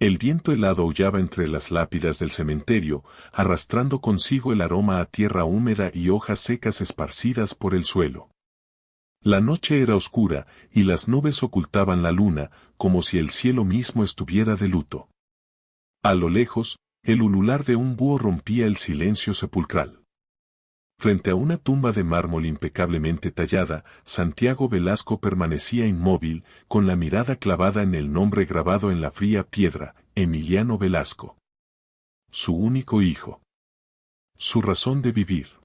El viento helado aullaba entre las lápidas del cementerio, arrastrando consigo el aroma a tierra húmeda y hojas secas esparcidas por el suelo. La noche era oscura, y las nubes ocultaban la luna, como si el cielo mismo estuviera de luto. A lo lejos, el ulular de un búho rompía el silencio sepulcral. Frente a una tumba de mármol impecablemente tallada, Santiago Velasco permanecía inmóvil, con la mirada clavada en el nombre grabado en la fría piedra, Emiliano Velasco. Su único hijo. Su razón de vivir.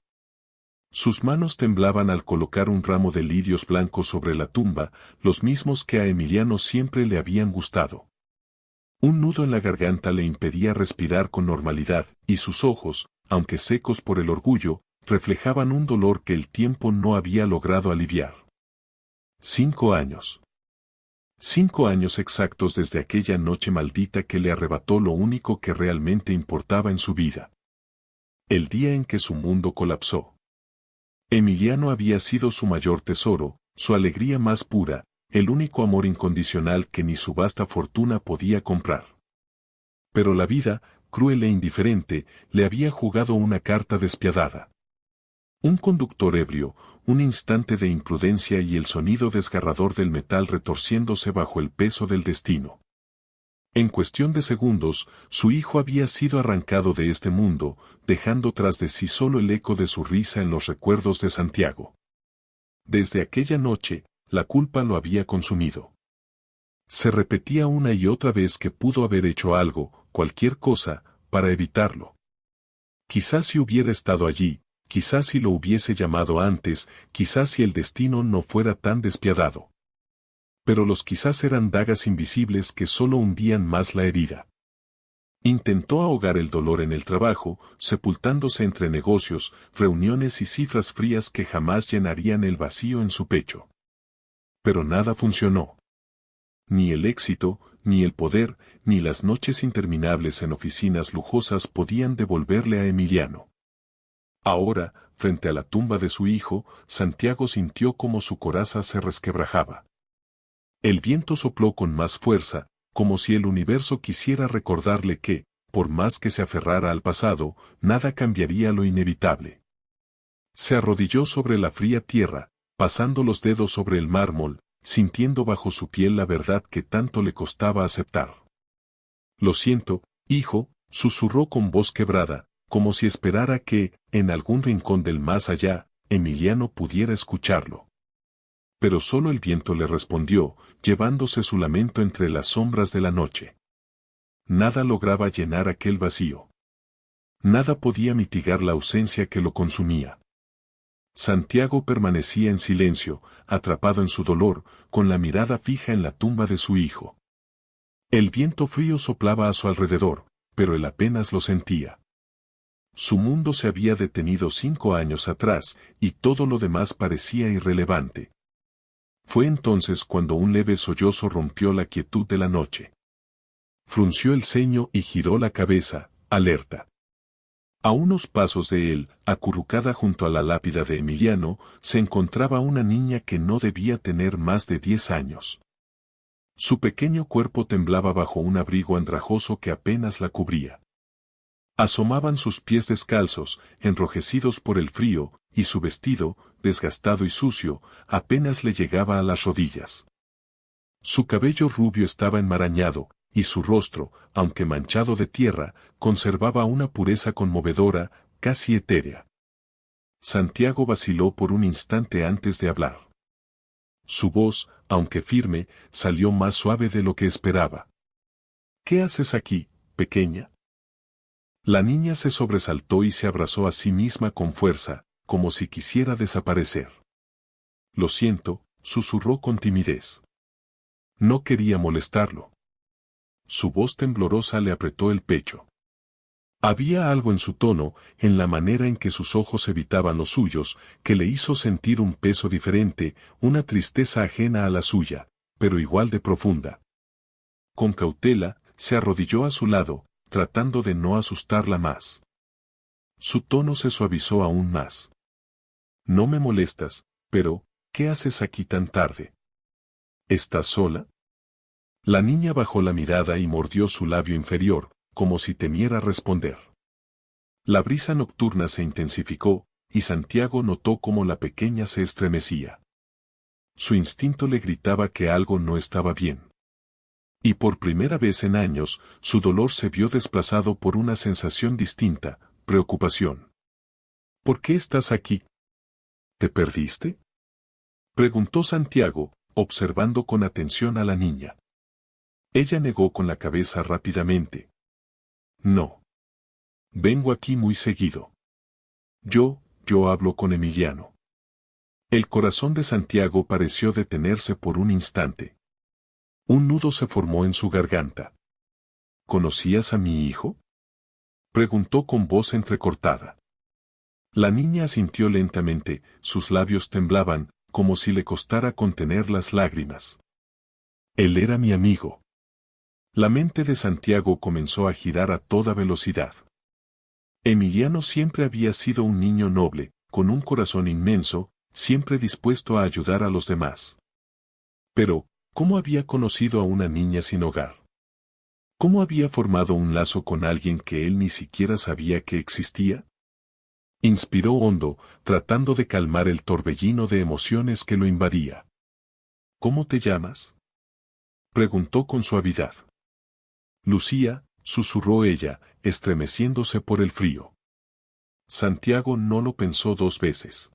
Sus manos temblaban al colocar un ramo de lirios blancos sobre la tumba, los mismos que a Emiliano siempre le habían gustado. Un nudo en la garganta le impedía respirar con normalidad, y sus ojos, aunque secos por el orgullo, reflejaban un dolor que el tiempo no había logrado aliviar. 5 años. 5 años exactos desde aquella noche maldita que le arrebató lo único que realmente importaba en su vida. El día en que su mundo colapsó. Emiliano había sido su mayor tesoro, su alegría más pura, el único amor incondicional que ni su vasta fortuna podía comprar. Pero la vida, cruel e indiferente, le había jugado una carta despiadada. Un conductor ebrio, un instante de imprudencia y el sonido desgarrador del metal retorciéndose bajo el peso del destino. En cuestión de segundos, su hijo había sido arrancado de este mundo, dejando tras de sí solo el eco de su risa en los recuerdos de Santiago. Desde aquella noche, la culpa lo había consumido. Se repetía una y otra vez que pudo haber hecho algo, cualquier cosa, para evitarlo. Quizás si hubiera estado allí, quizás si lo hubiese llamado antes, quizás si el destino no fuera tan despiadado. Pero los quizás eran dagas invisibles que solo hundían más la herida. Intentó ahogar el dolor en el trabajo, sepultándose entre negocios, reuniones y cifras frías que jamás llenarían el vacío en su pecho. Pero nada funcionó. Ni el éxito, ni el poder, ni las noches interminables en oficinas lujosas podían devolverle a Emiliano. Ahora, frente a la tumba de su hijo, Santiago sintió como su coraza se resquebrajaba. El viento sopló con más fuerza, como si el universo quisiera recordarle que, por más que se aferrara al pasado, nada cambiaría lo inevitable. Se arrodilló sobre la fría tierra, pasando los dedos sobre el mármol, sintiendo bajo su piel la verdad que tanto le costaba aceptar. «Lo siento, hijo», susurró con voz quebrada, como si esperara que, en algún rincón del más allá, Emiliano pudiera escucharlo. Pero solo el viento le respondió, llevándose su lamento entre las sombras de la noche. Nada lograba llenar aquel vacío. Nada podía mitigar la ausencia que lo consumía. Santiago permanecía en silencio, atrapado en su dolor, con la mirada fija en la tumba de su hijo. El viento frío soplaba a su alrededor, pero él apenas lo sentía. Su mundo se había detenido 5 años atrás, y todo lo demás parecía irrelevante. Fue entonces cuando un leve sollozo rompió la quietud de la noche. Frunció el ceño y giró la cabeza, alerta. A unos pasos de él, acurrucada junto a la lápida de Emiliano, se encontraba una niña que no debía tener más de 10 años. Su pequeño cuerpo temblaba bajo un abrigo andrajoso que apenas la cubría. Asomaban sus pies descalzos, enrojecidos por el frío, y su vestido, desgastado y sucio, apenas le llegaba a las rodillas. Su cabello rubio estaba enmarañado, y su rostro, aunque manchado de tierra, conservaba una pureza conmovedora, casi etérea. Santiago vaciló por un instante antes de hablar. Su voz, aunque firme, salió más suave de lo que esperaba. «¿Qué haces aquí, pequeña?». La niña se sobresaltó y se abrazó a sí misma con fuerza, como si quisiera desaparecer. «Lo siento», susurró con timidez. No quería molestarlo. Su voz temblorosa le apretó el pecho. Había algo en su tono, en la manera en que sus ojos evitaban los suyos, que le hizo sentir un peso diferente, una tristeza ajena a la suya, pero igual de profunda. Con cautela, se arrodilló a su lado, tratando de no asustarla más. Su tono se suavizó aún más. «No me molestas, pero, ¿qué haces aquí tan tarde? ¿Estás sola?». La niña bajó la mirada y mordió su labio inferior, como si temiera responder. La brisa nocturna se intensificó, y Santiago notó cómo la pequeña se estremecía. Su instinto le gritaba que algo no estaba bien. Y por primera vez en años, su dolor se vio desplazado por una sensación distinta, preocupación. ¿Por qué estás aquí? ¿Te perdiste? Preguntó Santiago, observando con atención a la niña. Ella negó con la cabeza rápidamente. No. Vengo aquí muy seguido. Yo hablo con Emiliano. El corazón de Santiago pareció detenerse por un instante. Un nudo se formó en su garganta. ¿Conocías a mi hijo? Preguntó con voz entrecortada. La niña asintió lentamente, sus labios temblaban, como si le costara contener las lágrimas. Él era mi amigo. La mente de Santiago comenzó a girar a toda velocidad. Emiliano siempre había sido un niño noble, con un corazón inmenso, siempre dispuesto a ayudar a los demás. Pero, ¿cómo había conocido a una niña sin hogar? ¿Cómo había formado un lazo con alguien que él ni siquiera sabía que existía? Inspiró hondo, tratando de calmar el torbellino de emociones que lo invadía. ¿Cómo te llamas? Preguntó con suavidad. Lucía, susurró ella, estremeciéndose por el frío. Santiago no lo pensó dos veces.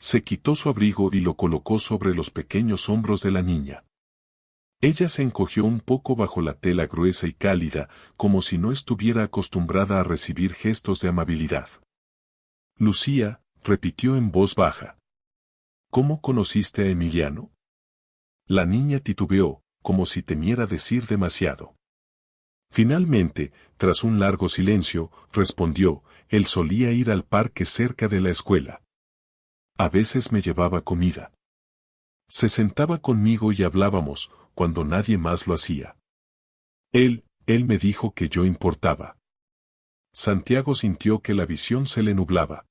Se quitó su abrigo y lo colocó sobre los pequeños hombros de la niña. Ella se encogió un poco bajo la tela gruesa y cálida, como si no estuviera acostumbrada a recibir gestos de amabilidad. Lucía, repitió en voz baja. ¿Cómo conociste a Emiliano? La niña titubeó, como si temiera decir demasiado. Finalmente, tras un largo silencio, respondió, él solía ir al parque cerca de la escuela. A veces me llevaba comida. Se sentaba conmigo y hablábamos, cuando nadie más lo hacía. Él me dijo que yo importaba. Santiago sintió que la visión se le nublaba.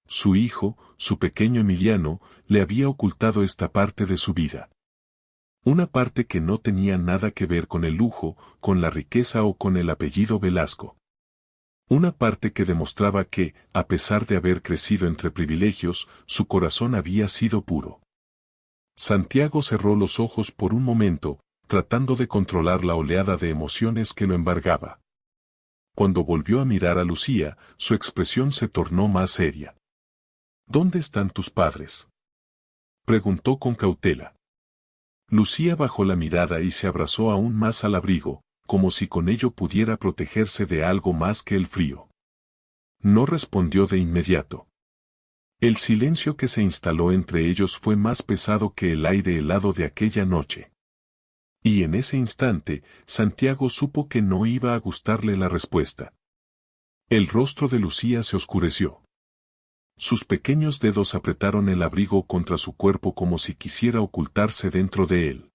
Su hijo, su pequeño Emiliano, le había ocultado esta parte de su vida. Una parte que no tenía nada que ver con el lujo, con la riqueza o con el apellido Velasco. Una parte que demostraba que, a pesar de haber crecido entre privilegios, su corazón había sido puro. Santiago cerró los ojos por un momento, tratando de controlar la oleada de emociones que lo embargaba. Cuando volvió a mirar a Lucía, su expresión se tornó más seria. ¿Dónde están tus padres? Preguntó con cautela. Lucía bajó la mirada y se abrazó aún más al abrigo, como si con ello pudiera protegerse de algo más que el frío. No respondió de inmediato. El silencio que se instaló entre ellos fue más pesado que el aire helado de aquella noche. Y en ese instante, Santiago supo que no iba a gustarle la respuesta. El rostro de Lucía se oscureció. Sus pequeños dedos apretaron el abrigo contra su cuerpo como si quisiera ocultarse dentro de él.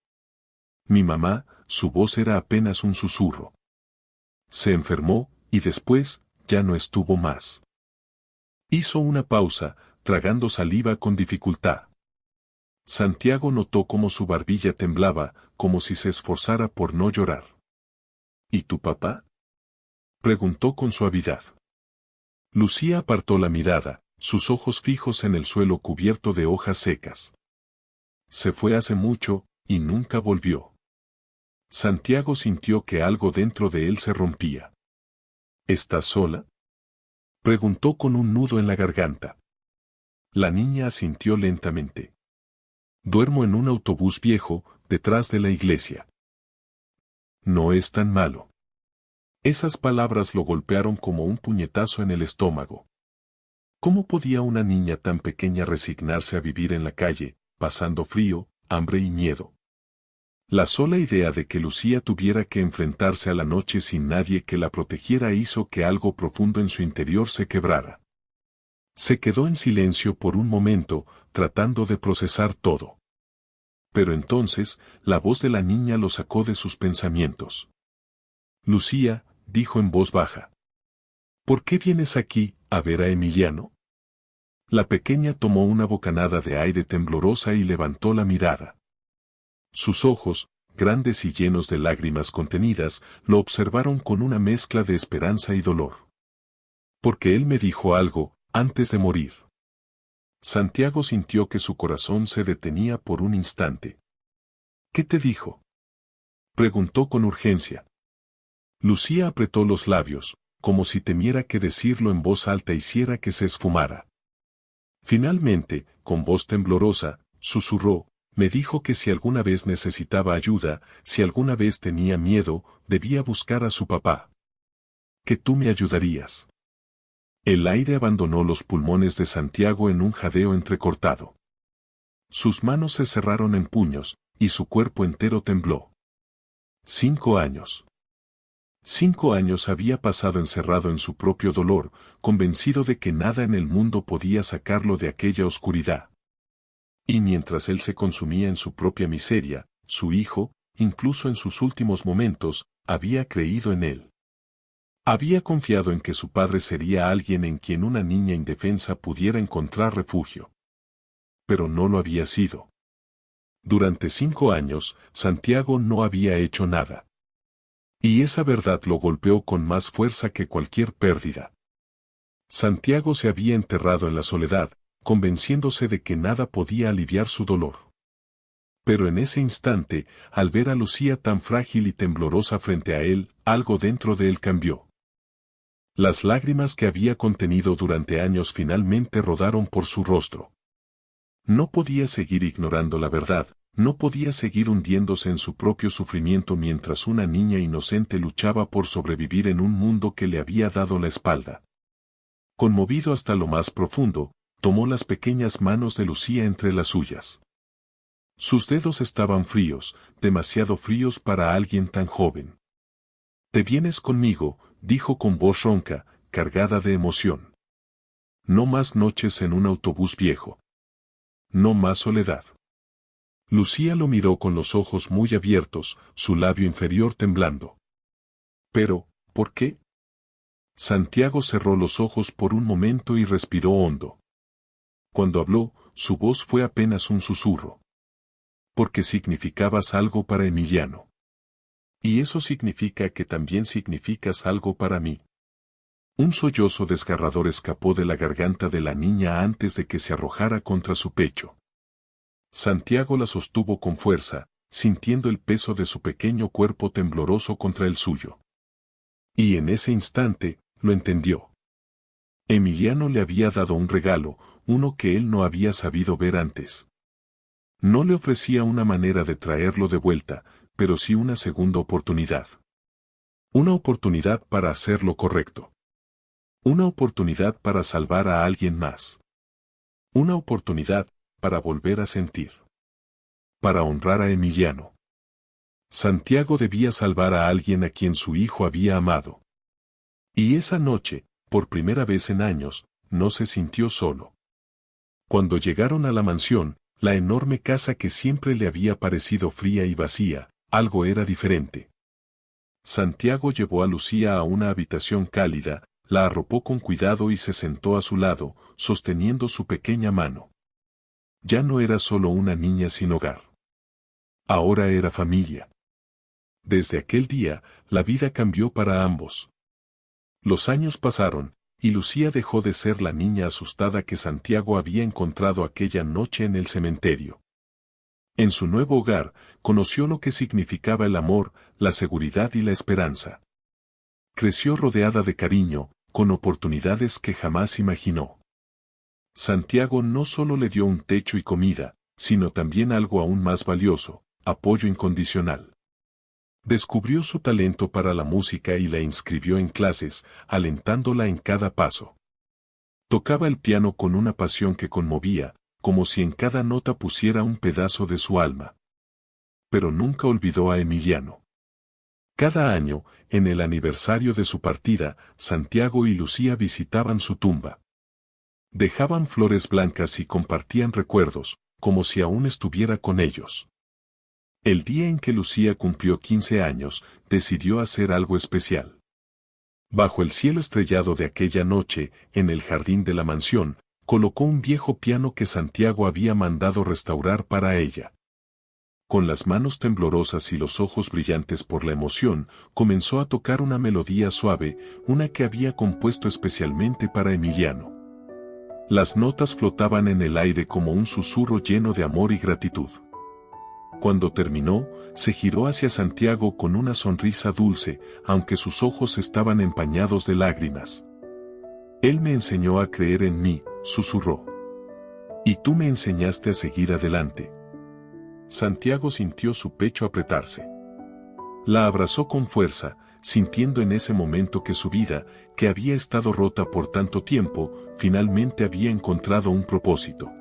Mi mamá, su voz era apenas un susurro. Se enfermó, y después, ya no estuvo más. Hizo una pausa, tragando saliva con dificultad. Santiago notó cómo su barbilla temblaba, como si se esforzara por no llorar. ¿Y tu papá? Preguntó con suavidad. Lucía apartó la mirada, sus ojos fijos en el suelo cubierto de hojas secas. Se fue hace mucho, y nunca volvió. Santiago sintió que algo dentro de él se rompía. ¿Estás sola? Preguntó con un nudo en la garganta. La niña asintió lentamente. Duermo en un autobús viejo, detrás de la iglesia. No es tan malo. Esas palabras lo golpearon como un puñetazo en el estómago. ¿Cómo podía una niña tan pequeña resignarse a vivir en la calle, pasando frío, hambre y miedo? La sola idea de que Lucía tuviera que enfrentarse a la noche sin nadie que la protegiera hizo que algo profundo en su interior se quebrara. Se quedó en silencio por un momento, tratando de procesar todo. Pero entonces, la voz de la niña lo sacó de sus pensamientos. Lucía, dijo en voz baja. ¿Por qué vienes aquí, a ver a Emiliano? La pequeña tomó una bocanada de aire temblorosa y levantó la mirada. Sus ojos, grandes y llenos de lágrimas contenidas, lo observaron con una mezcla de esperanza y dolor. Porque él me dijo algo, antes de morir. Santiago sintió que su corazón se detenía por un instante. ¿Qué te dijo?, preguntó con urgencia. Lucía apretó los labios, como si temiera que decirlo en voz alta hiciera que se esfumara. Finalmente, con voz temblorosa, susurró, me dijo que si alguna vez necesitaba ayuda, si alguna vez tenía miedo, debía buscar a su papá. Que tú me ayudarías. El aire abandonó los pulmones de Santiago en un jadeo entrecortado. Sus manos se cerraron en puños, y su cuerpo entero tembló. 5 años. 5 años había pasado encerrado en su propio dolor, convencido de que nada en el mundo podía sacarlo de aquella oscuridad. Y mientras él se consumía en su propia miseria, su hijo, incluso en sus últimos momentos, había creído en él. Había confiado en que su padre sería alguien en quien una niña indefensa pudiera encontrar refugio. Pero no lo había sido. Durante 5 años, Santiago no había hecho nada. Y esa verdad lo golpeó con más fuerza que cualquier pérdida. Santiago se había enterrado en la soledad, convenciéndose de que nada podía aliviar su dolor. Pero en ese instante, al ver a Lucía tan frágil y temblorosa frente a él, algo dentro de él cambió. Las lágrimas que había contenido durante años finalmente rodaron por su rostro. No podía seguir ignorando la verdad, no podía seguir hundiéndose en su propio sufrimiento mientras una niña inocente luchaba por sobrevivir en un mundo que le había dado la espalda. Conmovido hasta lo más profundo, tomó las pequeñas manos de Lucía entre las suyas. Sus dedos estaban fríos, demasiado fríos para alguien tan joven. «Te vienes conmigo», dijo con voz ronca, cargada de emoción. «No más noches en un autobús viejo. No más soledad». Lucía lo miró con los ojos muy abiertos, su labio inferior temblando. «Pero, ¿por qué?». Santiago cerró los ojos por un momento y respiró hondo. Cuando habló, su voz fue apenas un susurro. «Porque significabas algo para Emiliano. Y eso significa que también significas algo para mí». Un sollozo desgarrador escapó de la garganta de la niña antes de que se arrojara contra su pecho. Santiago la sostuvo con fuerza, sintiendo el peso de su pequeño cuerpo tembloroso contra el suyo. Y en ese instante, lo entendió. Emiliano le había dado un regalo, uno que él no había sabido ver antes. No le ofrecía una manera de traerlo de vuelta, pero sí una segunda oportunidad. Una oportunidad para hacer lo correcto. Una oportunidad para salvar a alguien más. Una oportunidad para volver a sentir. Para honrar a Emiliano. Santiago debía salvar a alguien a quien su hijo había amado. Y esa noche, por primera vez en años, no se sintió solo. Cuando llegaron a la mansión, la enorme casa que siempre le había parecido fría y vacía, algo era diferente. Santiago llevó a Lucía a una habitación cálida, la arropó con cuidado y se sentó a su lado, sosteniendo su pequeña mano. Ya no era solo una niña sin hogar. Ahora era familia. Desde aquel día, la vida cambió para ambos. Los años pasaron, y Lucía dejó de ser la niña asustada que Santiago había encontrado aquella noche en el cementerio. En su nuevo hogar, conoció lo que significaba el amor, la seguridad y la esperanza. Creció rodeada de cariño, con oportunidades que jamás imaginó. Santiago no solo le dio un techo y comida, sino también algo aún más valioso, apoyo incondicional. Descubrió su talento para la música y la inscribió en clases, alentándola en cada paso. Tocaba el piano con una pasión que conmovía, como si en cada nota pusiera un pedazo de su alma. Pero nunca olvidó a Emiliano. Cada año, en el aniversario de su partida, Santiago y Lucía visitaban su tumba. Dejaban flores blancas y compartían recuerdos, como si aún estuviera con ellos. El día en que Lucía cumplió 15 años, decidió hacer algo especial. Bajo el cielo estrellado de aquella noche, en el jardín de la mansión, colocó un viejo piano que Santiago había mandado restaurar para ella. Con las manos temblorosas y los ojos brillantes por la emoción, comenzó a tocar una melodía suave, una que había compuesto especialmente para Emiliano. Las notas flotaban en el aire como un susurro lleno de amor y gratitud. Cuando terminó, se giró hacia Santiago con una sonrisa dulce, aunque sus ojos estaban empañados de lágrimas. Él me enseñó a creer en mí, susurró. Y tú me enseñaste a seguir adelante. Santiago sintió su pecho apretarse. La abrazó con fuerza, sintiendo en ese momento que su vida, que había estado rota por tanto tiempo, finalmente había encontrado un propósito.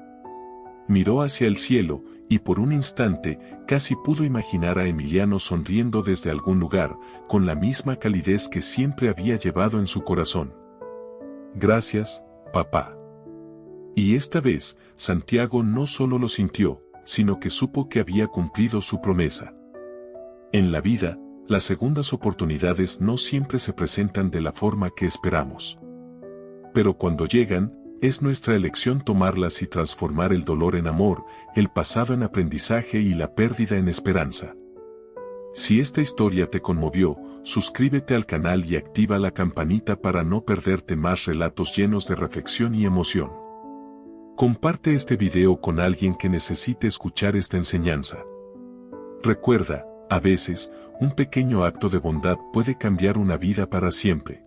Miró hacia el cielo, y por un instante, casi pudo imaginar a Emiliano sonriendo desde algún lugar, con la misma calidez que siempre había llevado en su corazón. Gracias, papá. Y esta vez, Santiago no solo lo sintió, sino que supo que había cumplido su promesa. En la vida, las segundas oportunidades no siempre se presentan de la forma que esperamos. Pero cuando llegan, es nuestra elección tomarlas y transformar el dolor en amor, el pasado en aprendizaje y la pérdida en esperanza. Si esta historia te conmovió, suscríbete al canal y activa la campanita para no perderte más relatos llenos de reflexión y emoción. Comparte este video con alguien que necesite escuchar esta enseñanza. Recuerda, a veces, un pequeño acto de bondad puede cambiar una vida para siempre.